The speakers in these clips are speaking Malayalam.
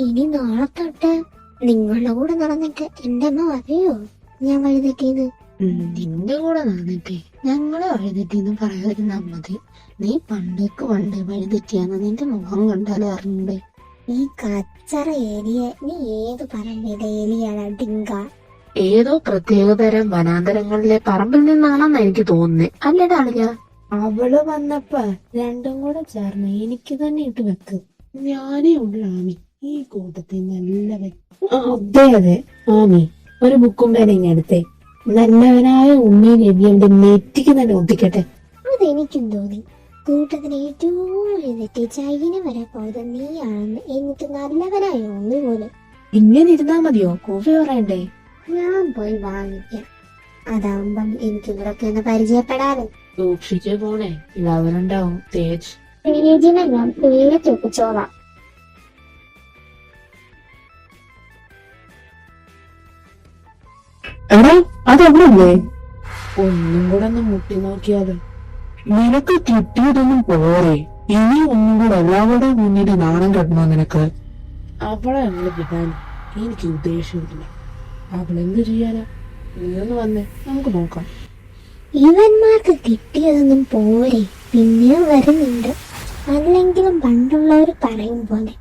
ഇനി നാളെ തൊട്ട് നിങ്ങളുടെ കൂടെ നടന്നിട്ട് എന്റെ അമ്മ അറിയോ ഞാൻ വഴിതെറ്റിയത്? നിന്റെ കൂടെ നടന്നിട്ടേ ഞങ്ങളെ വഴിതെറ്റിന്ന് പറയാതിരുന്നാ മതി. നീ പണ്ടേക്ക് വഴിതെറ്റിയാന്ന് നിന്റെ മുഖം കണ്ടാലേ അറിഞ്ഞൂടെ. ഈ കച്ചറ ഏരിയ നീ ഏത് പറമ്പിന്റെ ഏരിയാണ് ഡിങ്ക? ഏതോ പ്രത്യേകതരം വനാന്തരങ്ങളിലെ പറമ്പിൽ നിന്നാണെന്ന് എനിക്ക് തോന്നുന്നേ. അല്ലേടാ അളിയ? അവള് വന്നപ്പ രണ്ടും കൂടെ ചേർന്ന് എനിക്ക് തന്നെ ഇട്ട് വെക്ക്. ഞാനേ ഉള്ളാമി ഈ കൂട്ടത്തിൽ അതെ അതെ ആമി, ഒരു ബുക്കും പേനയും എടുത്തേ. നല്ലവനായ ഉണ്ണി രവിയുടെ നെറ്റിക്ക് തന്നെ ഒട്ടിക്കട്ടെ. അതെനിക്കും തോന്നി. കൂട്ടത്തിന് ഏറ്റവും വഴിതെറ്റി ചൈന വരെ പോയത് നീയാണെന്ന്. എന്നിട്ട് നല്ലവനായ ഉണ്ണി പോലും. ഇങ്ങനെ ഇരുന്നാ മതിയോ? കോഫി പറയണ്ടേ? ഞാൻ പോയി വാങ്ങിക്കാം. അതാവുമ്പം എനിക്ക് ഇവിടൊക്കെ ഒന്ന് പരിചയപ്പെടാതെ. സൂക്ഷിച്ചു പോണേ, ഇളവനുണ്ടാവും തേജ്. പേജിനെ ഞാൻ പേര് ചോദിച്ചോളാം. എടാ അതെവിടല്ലേ? ഒന്നും കൂടെ ഒന്ന് മുട്ടി നോക്കിയാലോ? നിനക്ക് കിട്ടിയതൊന്നും പോരെ. ഇനി ഒന്നും കൂടെ എല്ലാവരുടെ മുന്നിൽ നാണം കെട്ടണോ നിനക്ക്? അവളെ അങ്ങ് വിടാൻ എനിക്ക് ഉദ്ദേശമില്ല. അവളെന്ത് ചെയ്യാനാ? നീയൊന്ന് വന്നേ, നമുക്ക് നോക്കാം. ഇവന്മാർക്ക് കിട്ടിയതൊന്നും പോരെ, പിന്നെ വരുന്നുണ്ട്. അല്ലെങ്കിലും പണ്ടുള്ളവർ പറയും പോലെ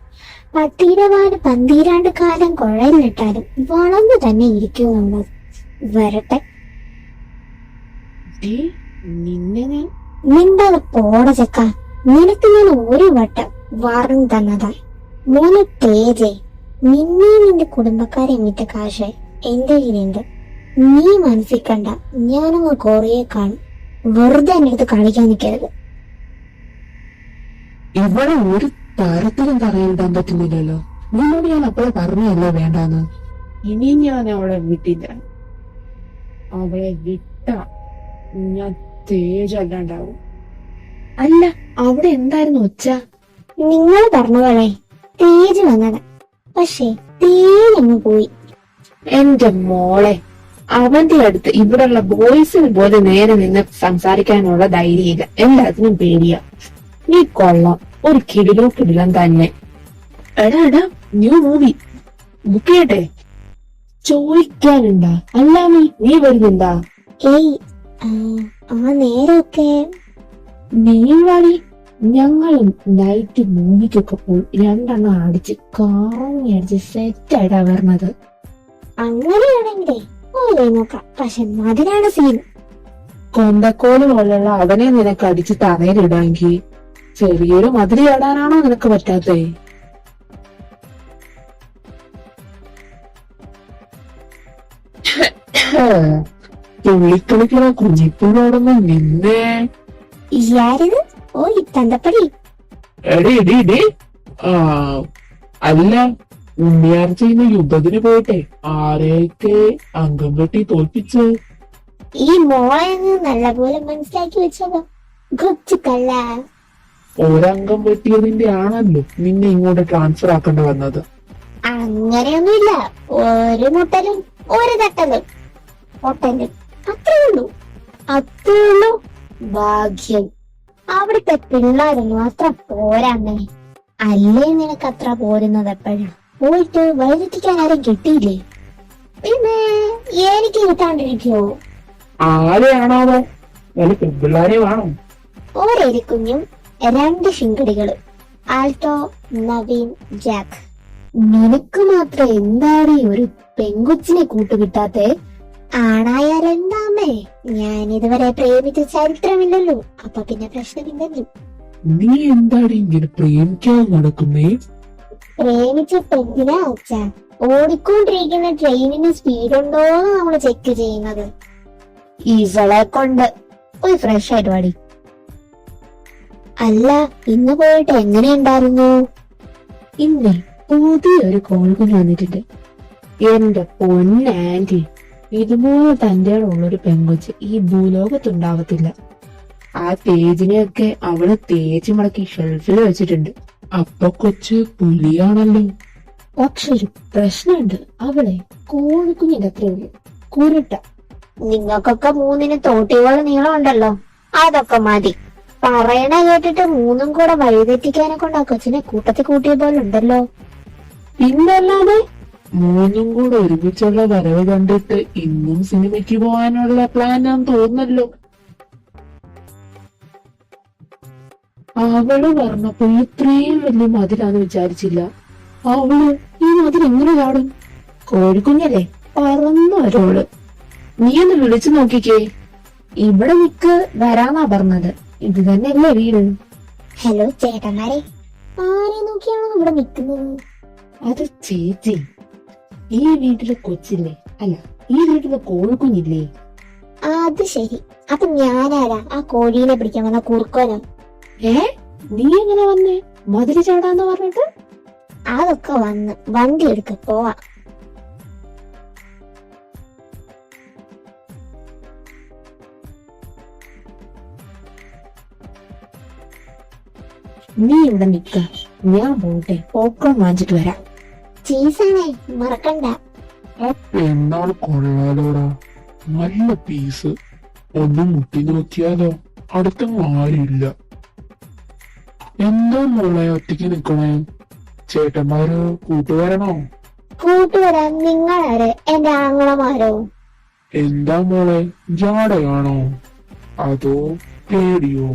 പത്തിരവാട് പന്തിരാണ്ട് കാലം കുഴലിട്ടാലും വളർന്നു തന്നെ ഇരിക്കുന്നുള്ളത്. വരട്ടെ. നിന്നെ ഞാൻ നിന്റെ പോട ചക്ക. നിനക്ക് ഞാൻ ഒരു വട്ടം വാർന്നു തന്നതാ മോനെ തേജേ. നിന്നെ നിന്റെ കുടുംബക്കാരെ വിറ്റ കാശ് എന്റെ കയ്യിലുണ്ട്. നീ മനസ്സിക്കണ്ട. ഞാനങ്ങ് കൊറേ കാണും. വെറുതെ എന്റെ അടുത്ത് കളിക്കാൻ നിൽക്കരുത്. ഇവിടെ ഒരു തരത്തിലും തറയിടാൻ പറ്റുന്നില്ലല്ലോ. നിന്നോട് ഞാൻ അപ്പോഴെ പറഞ്ഞല്ലോ വേണ്ടാന്ന്. ഇനി ഞാൻ അവളെ വിട്ടില്ല. അവളെ വിട്ട ഞാൻ തേജല്ലാണ്ടാവും. അല്ല, അവിടെ എന്തായിരുന്നു ഒച്ച? നിങ്ങൾ പറഞ്ഞ പോലെ തേജ് വന്നതാ. പക്ഷേ തേജങ്ങ് പോയി. എന്റെ മോളെ, അവന്റെ അടുത്ത് ഇവിടെയുള്ള ബോയ്സിന് പോലെ നേരെ നിന്ന് സംസാരിക്കാനുള്ള ധൈര്യമില്ല. എല്ലാത്തിനും പേടിയാ. നീ കൊള്ളാം, ഒരു കിടിലം തന്നെ. എടാ ന്യൂ മൂവി ബുക്ക് ചെയ്യട്ടെ? ചോദിക്കാനുണ്ടാ? അല്ലാമി നീ വരുന്നുണ്ടാ? ഏയ് ആ നേരമൊക്കെ നീ വാടി. ഞങ്ങളും നൈറ്റ് മൂവിക്കൊക്കെ പോയി 2 എണ്ണം അടിച്ച് കറങ്ങി അടിച്ച് സെറ്റായിട്ടാ വരുന്നത്. അങ്ങനെയാണെങ്കിലേ ഓരോ നോക്കാം. പക്ഷെ അതിനാണ് സീൻ. കൊന്തക്കോല് പോലുള്ള അവനെ നിനക്ക് അടിച്ച് തറയിലിടാമെങ്കിൽ ചെറിയൊരു മതിരി ഇടാനാണോ നിനക്ക് പറ്റാത്തേ? തുള്ളിക്കളിക്കണ കുഞ്ഞിപ്പൂരോടൊന്നും നിന്നേ. ഇയാരിത്? ഓ തന്തപ്പടി. എടി അല്ല, ഉണ്ണിയാർ ചെയ്യുന്ന യുദ്ധത്തിന് പോയിട്ടെ ആരെയൊക്കെ അംഗം കെട്ടി തോൽപ്പിച്ചു? ഈ മോളെ നല്ലപോലെ മനസ്സിലാക്കി വെച്ചതോ കൊച്ചു കള്ള. ഒരംഗം വെട്ടിയതിന്റെ ആണല്ലോ നിന്നെ ഇങ്ങോട്ട് ട്രാൻസ്ഫർ ആക്കേണ്ടി വന്നത്. അങ്ങനെയൊന്നുമില്ല. ഒരു മുട്ടലും ഒരു തട്ടലും ഒട്ടലും അത്രേ ഉള്ളൂ. ഭാഗ്യം അവിടുത്തെ പിള്ളേരൊന്നും അത്ര പോരാന്നേ. അല്ലേ നിനക്ക് അത്ര പോരുന്നത് എപ്പോഴും? പോയിട്ട് വഴിതെറ്റിക്കാൻ ആരും കിട്ടിയില്ലേ? പിന്നെ എനിക്ക് കിട്ടാണ്ടിരിക്കോ? ആരെയാണോ പെൺപിള്ളാരെ വേണം. ഒരെലിക്കുഞ്ഞും 2 ശിങ്കടികളും. ആൽട്ടോ, നവീൻ, ജാക്ക്. നിനക്ക് മാത്രം എന്താണ് ഒരു പെങ്കൊച്ചിനെ കൂട്ടുകിട്ടാത്തെ? ആണായാലെന്താമേ, ഞാൻ ഇതുവരെ പ്രേമിച്ച ചരിത്രമില്ലല്ലോ. അപ്പൊ പിന്നെ പ്രശ്നമില്ലല്ലോ. നീ എന്താണ് ഇങ്ങനെ പ്രേമിക്കാൻ നടക്കുന്നേ? പ്രേമിച്ച പെണ്ണിനാ അച്ഛ ഓടിക്കൊണ്ടിരിക്കുന്ന ട്രെയിനിന് സ്പീഡുണ്ടോ നമ്മള് ചെക്ക് ചെയ്യുന്നത്. ഇവളെ കൊണ്ട് പോയി ഫ്രഷ് ആയിട്ട് പാടി. അല്ല, ഇന്ന് പോയിട്ട് എങ്ങനെയുണ്ടായിരുന്നു? ഇന്നേ പുതിയൊരു കോൾക്കുഞ്ഞ് വന്നിട്ടുണ്ട്. എന്റെ പൊന്നാന്റി, ഇതുപോലെ തന്റെ ഉള്ളൊരു പെങ്കൊച്ച് ഈ ഭൂലോകത്തുണ്ടാവത്തില്ല. ആ തേജിനെയൊക്കെ അവള് തേച്ച് മടക്കി ഷെൽഫിൽ വെച്ചിട്ടുണ്ട്. അപ്പൊ കൊച്ച് പുലിയാണല്ലോ. പക്ഷെ ഒരു പ്രശ്നമുണ്ട്. അവളെ കോഴിക്കുഞ്ഞിന്റെ അത്രയുള്ളൂ, കുരുട്ട. നിങ്ങൾക്കൊക്കെ 3 തോട്ടികൾ നീളമുണ്ടല്ലോ, അതൊക്കെ മതി. പറയണ കേട്ടിട്ട് 3 കൂടെ വഴിതെറ്റിക്കാനെ കൊണ്ട് ആ കൊച്ചിനെ കൂട്ടത്തിൽ കൂട്ടിയ പോലെ ഉണ്ടല്ലോ. പിന്നല്ലാതെ മൂന്നും കൂടെ ഒരുമിച്ചുള്ള വരവ് കണ്ടിട്ട് ഇന്നും സിനിമയ്ക്ക് പോകാനുള്ള പ്ലാനാന്ന് തോന്നല്ലോ. അവള് പറഞ്ഞപ്പോ ഇത്രയും വലിയ മതിലാന്ന് വിചാരിച്ചില്ല. അവള് ഈ മതിൽ എങ്ങനെ ചാടും? കോഴിക്കുഞ്ഞല്ലേ പറന്നു വരോള്. നീ ഒന്ന് വിളിച്ചു നോക്കിക്കേ. ഇവിടെ നിക്ക് വരാന്നാ പറഞ്ഞത്. ഇത് തന്നെയല്ലേ വീട്? ഹലോ ചേട്ടന്മാരെ, ആരെ നോക്കിയാണോ ഇവിടെ നിൽക്കുന്നത്? അത് ചേച്ചി, ഈ വീട്ടിലെ കൊച്ചില്ലേ, അല്ല ഈ വീട്ടിലെ കോഴിക്കുഞ്ഞില്ലേ? അത് ശരി. അപ്പൊ ഞാനാരാ? ആ കോഴീനെ പിടിക്കാൻ വന്ന കുറുക്കോനോ? നീ എങ്ങനെ വന്നേ? മതില് ചാടാന്ന് പറഞ്ഞിട്ട്? അതൊക്കെ വന്ന് വണ്ടി എടുക്ക പോവാ. നീ ഇവിടെ നിക്ക, ഞാൻ പോട്ടെ. പോപ്കോൺ വാങ്ങിച്ചിട്ട് വരാം. ചീസാണേ, മറക്കണ്ട. ആ പെണ്ണാള് കൊള്ളാലോടാ, നല്ല പീസ്. ഒന്ന് മുട്ടി നോക്കിയാലോ? അടുത്തൊന്നും ആരുമില്ല. എന്താ മോളെ ഒറ്റയ്ക്ക് നിക്കണേ? ചേട്ടന്മാര് കൂട്ടുവരണോ? കൂട്ടുവരാൻ നിങ്ങളാര്? എന്റെ ആങ്ങളമാരോ? എന്താ മോളെ, ജാടയാണോ അതോ പേടിയോ?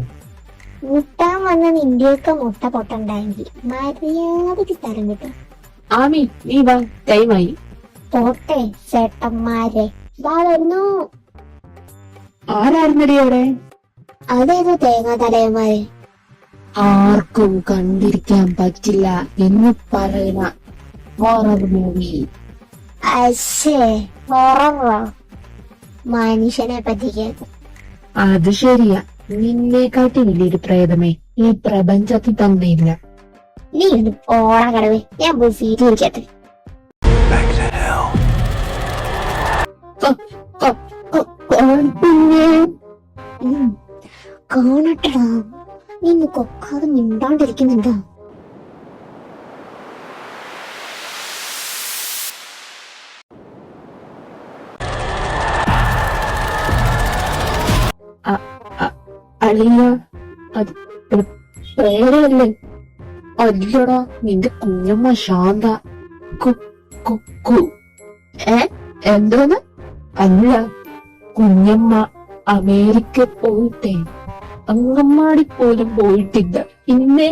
മുട്ടാൻ വന്ന നിന്റെയൊക്കെ മുട്ട പൊട്ടണ്ടായെങ്കിൽ മര്യാദക്ക് സ്ഥലം കിട്ടും. ആമി, നീ വാ, ടൈമായി. പോട്ടെ ചേട്ടന്മാരെ, ദാ വരുന്നു. ആരായിരുന്നടി അവിടെ? അതേതോ തേങ്ങാ തലയന്മാര്. ആർക്കും കണ്ടിരിക്കാൻ പറ്റില്ല എന്ന് പറയുന്ന ഹൊറർ മൂവി. അശ്ശേ, ഹൊററോ? മനുഷ്യനെ പറ്റിക്കാൻ. അത് ശരിയാ, നിന്നെക്കാട്ടി വലിയൊരു പ്രേതമേ ഈ പ്രപഞ്ചത്തിൽ തന്നെ ഇല്ല. നീ ഒന്ന് ഓടാ കടവേ, ഞാൻ പോയി സീറ്റ് ഇരിക്കട്ടെ. കാണട്ടടാ, നീ കൊക്കാതെ മിണ്ടാണ്ടിരിക്കുന്നുണ്ടോ? അളിയ, അത് പ്രേതമല്ലേ? അല്ലടാ, നിന്റെ കുഞ്ഞമ്മ ശാന്ത. എന്തോന്ന്? അല്ല, കുഞ്ഞമ്മ അമേരിക്ക പോയിട്ടേ അങ്കമാടി പോലും പോയിട്ടില്ല. പിന്നെ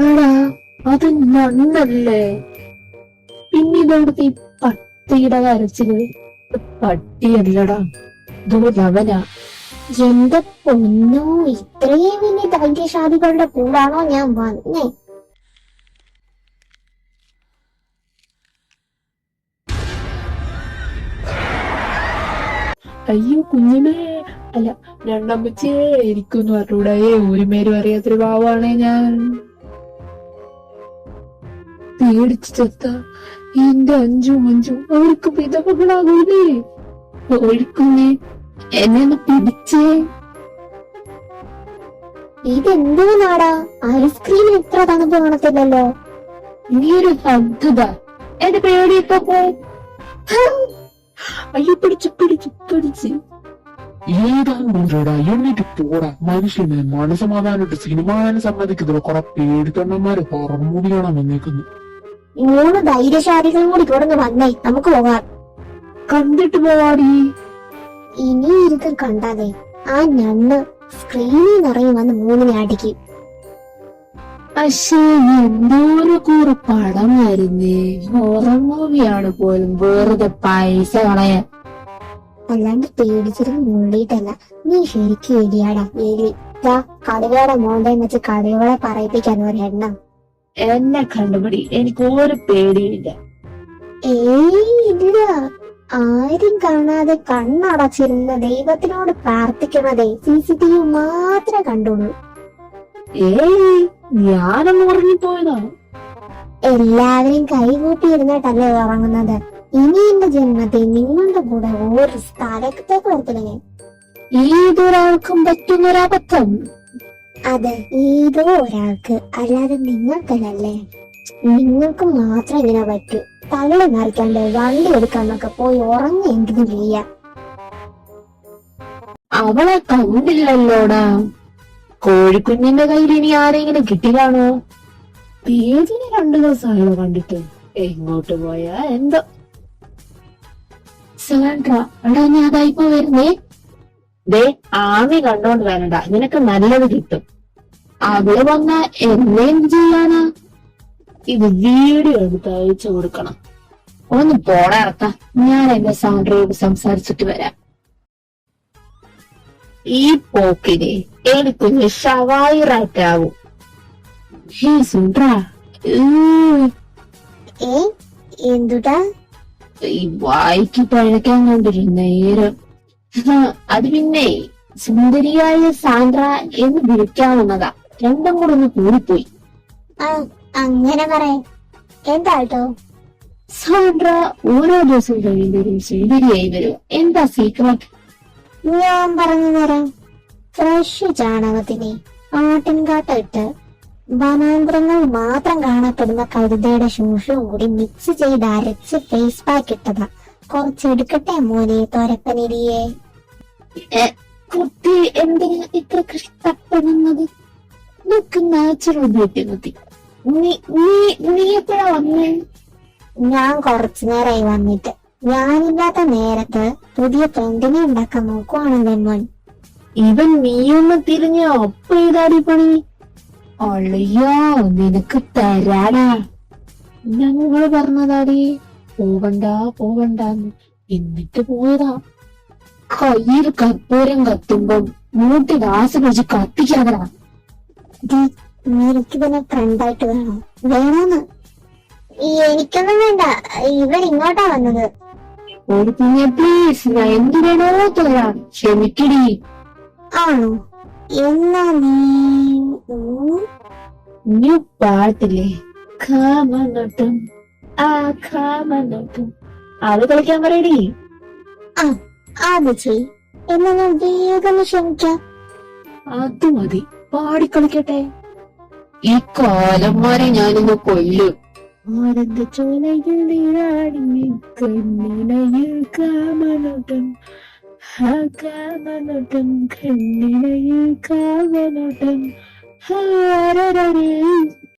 ആടാ, അത് നന്നല്ലേ? പിന്നീടവിടുത്തെ ഈ പട്ടിയുടെ കരച്ചില്. പട്ടിയല്ലടാ, ദുർലവനാ. എന്റെ പൊന്നോ, ഇത്രയും വലിയ ധൈര്യശാലികളുടെ കൂടാണോ ഞാൻ വന്നേ? അയ്യോ കുഞ്ഞിനെ, അല്ല രണ്ടമ്മച്ചേ, ഇരിക്കുന്നു പറഞ്ഞൂടെ? ഒരു മേരും അറിയാത്തൊരു പാവാണേ ഞാൻ. പേടിച്ചു ചെത്ത എന്റെ അഞ്ചു അവർക്ക് വിധവകളാകൂലേ? ഒഴിക്കുന്നേ, എന്നെ ഒന്ന് പിടിച്ചേ. ഇതെന്തോ നാടാ? ഐസ്ക്രീം ഇത്ര തണുപ്പ് കാണത്തില്ലല്ലോ. നീ ഒരു അന്ധത. എന്റെ പേടിയിപ്പോ പോയി. അയ്യോ, പിടിച്ച് ഏതാണ്ടാ എന്നിട്ട് പോടാ. മനുഷ്യന് മനസമാധാനമായിട്ട് സിനിമ കാണാൻ സമ്മതിക്കുന്നില്ല. കുറെ പേടിത്തൊണ്ടന്മാര് പുറംമൂടി കാണാൻ വന്നേക്കുന്നു. 3 ധൈര്യശാലികളും കൂടി തുടർന്ന് വന്നേ, നമുക്ക് പോകാം. കണ്ടിട്ട് പോവാടി. ഇനി ഇരുത്തം കണ്ടാതെ ആ ഞണ്ണ് സ്ക്രീനിൽ നിറയും വന്ന് 3 അടിക്കും. പക്ഷേ എന്തോരു കൂറ് പടമായിരുന്നേ. ഹൊറർ മൂവിയാണ് പോലും, വെറുതെ പൈസ കളയാൻ. അല്ലാണ്ട് പേടിച്ചിരുന്ന് മുള്ളിയിട്ടല്ല. നീ ശരിക്കും എലിയാടാ, എലി. കടുവയുടെ മോന്തയും വെച്ച് കടുവകളെ പറയിപ്പിക്കാൻ ഒരെണ്ണം. എന്നെ കണ്ടുപിടി, എനിക്ക് ഒരു പേടിയില്ല. ഏയ് ഇല്ല, ആരും കാണാതെ കണ്ണടച്ചിരുന്ന് ദൈവത്തിനോട് പ്രാർത്ഥിക്കുന്നതേ CCTV മാത്രമേ കണ്ടുള്ളൂ. ഏയ്, ഞാനൊന്ന് ഉറങ്ങിപ്പോയതാ. എല്ലാവരും കൈകൂട്ടിയിരുന്നിട്ടല്ലേ ഉറങ്ങുന്നത്. ഇനി എന്റെ ജന്മത്തിൽ നിങ്ങളുടെ കൂടെ ഒരു സ്ഥലത്തേക്ക് വരത്തില്ലേ? ഏതൊരാൾക്കും പറ്റുന്നൊരബദ്ധം. അതെ, ഏതോ ഒരാൾക്ക്, അല്ലാതെ നിങ്ങൾക്കല്ലേ. നിങ്ങൾക്ക് മാത്രം ഇതിനെ പറ്റൂ. തള്ളി മറിക്കാണ്ട് വണ്ടി എടുക്കാന്നൊക്കെ പോയി ഉറങ്ങിയെങ്കിലും ചെയ്യാം. അവളെ കണ്ടില്ലല്ലോടാ. കോഴിക്കുഞ്ഞിന്റെ കയ്യിൽ ഇനി ആരെങ്കിലും കിട്ടിയാണോ? തേജിനെ 2 ദിവസമായോ കണ്ടിട്ട്? എങ്ങോട്ട് പോയാ എന്തോ. സാൻഡ്ര, എടാ ഞാൻ അതായിപ്പോ വരുന്നേ. ദേ, ആമി കണ്ടോണ്ട് വരണ്ട, നിനക്ക് നല്ലത് കിട്ടും. അവള് വന്ന എന്നെ എന്ത് ചെയ്യാനാ? ഇത് വീഡിയോ എടുത്ത് അയച്ചു കൊടുക്കണം. ഒന്ന് പോടാർത്ത, ഞാൻ എന്റെ സാൻഡ്രയോട് സംസാരിച്ചിട്ട് വരാം. ഈ പോക്കിനെ എനിക്കൊന്ന് ഷവായിറാറ്റാവും. ഹേ സുൻഡ്ര, എന്തുട്ടാ? ഈ വായിക്ക് പഴക്കാൻ കൊണ്ടിരുന്ന നേരം. അത് പിന്നെ സുന്ദരിയായ സാൻഡ്ര എന്ന് വിളിക്കാവുന്നതാ. രണ്ടും കൂടെ ഒന്ന് കൂടിപ്പോയി. അങ്ങനെ പറയാം. എന്താട്ടോ? സാൻഡ്ര ഓരോ ദിവസം കഴിയുമ്പോഴും സുന്ദരിയായി വരും. എന്താ സീക്രട്ട്? ഞാൻ പറഞ്ഞു തരാം. ഫ്രഷ് ചാണകത്തിന് ആട്ടിൻകാട്ടിട്ട് വനാന്തരങ്ങൾ മാത്രം കാണപ്പെടുന്ന കഴുതയുടെ ശൂഷവും കൂടി മിക്സ് ചെയ്ത് അരച്ച് ഫേസ് പാക്ക് ഇട്ടതാ. കുറച്ചെടുക്കട്ടെ മോനെ തോരപ്പനിരിയെ. കുട്ടി എന്തിനാ ഇത്ര കഷ്ടപ്പെടുന്നത്? നിനക്ക് നാച്ചുറൽ ബ്യൂട്ടി മതി. നീ എപ്പോഴാ വന്നേ? ഞാൻ കുറച്ചു നേരമായി വന്നിട്ട്. ഞാനില്ലാത്ത നേരത്ത് പുതിയ ഫ്രണ്ടിനെ ഉണ്ടാക്കാൻ നോക്കുവാണ് മോൻ. ഇവൻ നീയൊന്ന് തിരിഞ്ഞ ഒപ്പ ചെയ്താടി പണി. അയ്യോ, നിനക്ക് തരാടാ. ഞങ്ങള് പറഞ്ഞതാടി പോവണ്ടെന്ന്. എന്നിട്ട് പോയതാ. കയ്യിൽ കർപ്പൂരം കത്തുമ്പം മൂട്ടി ദാസ് വെച്ച് കത്തിക്കാതടാ. എനിക്ക് തന്നെ ഫ്രണ്ടായിട്ട് വേണോന്ന്? എനിക്കൊന്നും വേണ്ട. ഇവൻ ഇങ്ങോട്ടാ വന്നത്. ഒരു കുഞ്ഞെ പ്ലീസ്, ഞാൻ എന്ത് വേണോ തരാം. ക്ഷമിക്കടി. ആണോ? എന്നാ നീ പാട്ടില്ലേ, കാമനോട്ടം ആ കാമനോട്ടം, അത് കളിക്കാൻ പറയടി. അത് ചെയ്. എന്നാ ഞാൻ വേഗം ക്ഷമിക്കാം. അത് മതി, പാടിക്കളിക്കട്ടെ. ഈ കാലന്മാരെ ഞാനിന്ന് കൊല്ലും. ആനന്ദ ചോലയിൽ നീരാടി കണ്ണിനയിൽ കാമനോട്ടം, ആ കാമനോട്ടം കണ്ണിനയിൽ കാമനോട്ടം.